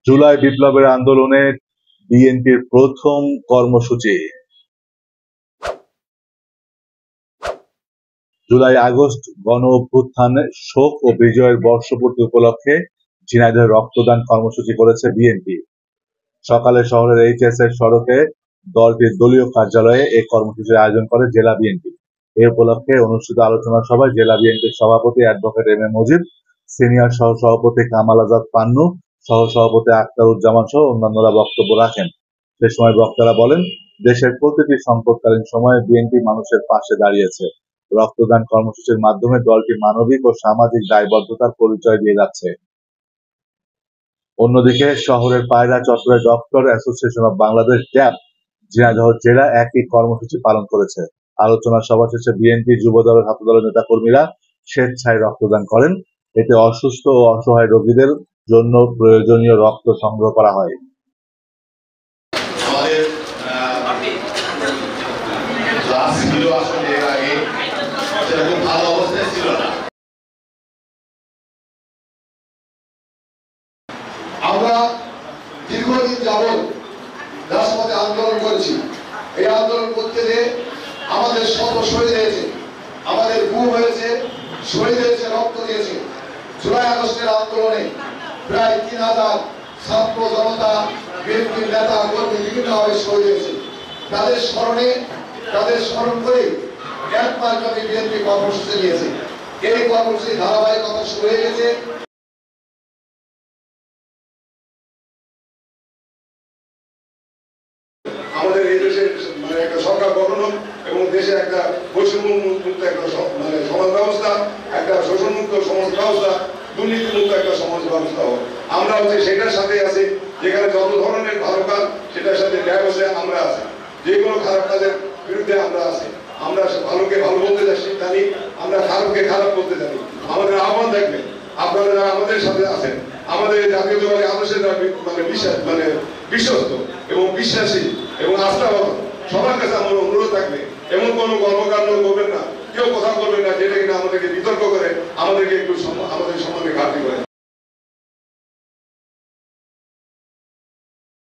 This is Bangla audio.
জুলাই বিপ্লবের আন্দোলনে বিএনপির প্রথম কর্মসূচি। জুলাই আগস্ট গণ অভ্যুত্থানে শোক ও বিজয়ের বর্ষপূর্তি উপলক্ষে ঝিনাইদহে রক্তদান কর্মসূচি করেছে বিএনপি। সকালে শহরের এইচএসএর সড়কে দলটির দলীয় কার্যালয়ে এই কর্মসূচির আয়োজন করে জেলা বিএনপি। এ উপলক্ষে অনুষ্ঠিত আলোচনা সভায় জেলা বিএনপির সভাপতি advocate M A Majid, senior সহ সভাপতি কামাল আজাদ পান্নু, সহ সভাপতি আখতারুজ্জামান সহ অন্যান্যরা বক্তব্য রাখেন। সে সময় বক্তারা বলেন, দেশের প্রতিটি সংকটকালীন সময়ে বিএনপি মানুষের পাশে দাঁড়িয়েছে। রক্তদান কর্মসূচির মাধ্যমে দলটি মানবিক ও সামাজিক দায়বদ্ধতার পরিচয় দিয়ে যাচ্ছে। অন্যদিকে শহরের পায়রা চত্বরে ডক্টর অ্যাসোসিয়েশন অব বাংলাদেশ ড্যাব ঝিনাইদহ জেলা একই কর্মসূচি পালন করেছে। আলোচনা সভা শেষে বিএনপি, যুবদল ও ছাত্রদলের নেতাকর্মীরা স্বেচ্ছায় রক্তদান করেন। এতে অসুস্থ ও অসহায় রোগীদের জন্য প্রয়োজনীয় রক্ত সংগ্রহ করা হয়। আমরা দীর্ঘদিন যাবৎ রাজপথে আন্দোলন করেছি। এই আন্দোলন করতে গিয়ে আমাদের শত শহীদ হয়েছে, আমাদের গুম হয়েছে, শহীদ হয়েছে, রক্ত দিয়েছে। জুলাই আগস্টের আন্দোলনে প্রায় 3000 ছাত্র জনতা, বিএনপির নেতা কর্মী বিভিন্নভাবে শহীদ হয়েছে। তাদের স্মরণ করে এক মাসব্যাপী বিএনপি কর্মসূচি নিয়েছে। এই কর্মসূচি ধারাবাহিকতা শুরু হয়ে গেছে। আমাদের এই দেশে একটা সরকার গঠন হোক এবং দেশে একটা বৈষম্য মুক্ত একটা সমাজ ব্যবস্থা, একটা শোষণমুক্ত সমাজ ব্যবস্থা, দুর্নীতিমুক্ত একটা সমাজ ব্যবস্থা হোক। আমরা সেটার সাথে আছি। যেখানে যত ধরনের ভালো কাজ সেটার সাথে ন্যায় বসে আমরা আছি। যে কোনো খারাপ কাজের বিরুদ্ধে আমরা আছি। আমরা ভালোকে ভালো বলতে জানি, আমরা খারাপকে খারাপ বলতে জানি। আমাদের আহ্বান থাকবে, আপনারা যারা আমাদের সাথে আছেন, আমাদের জাতীয়তাবাদী আদর্শের বিশ্বস্ত এবং বিশ্বাসী এবং আস্থাবান, সবার কাছে আমার অনুরোধ থাকবে, এমন কোনো কর্মকাণ্ড করবেন না, কেউ কথা বলবেন না যেটা কিনা আমাদেরকে বিতর্ক করে, আমাদেরকে একটু আমাদের সম্মানে ঘাটতি করে।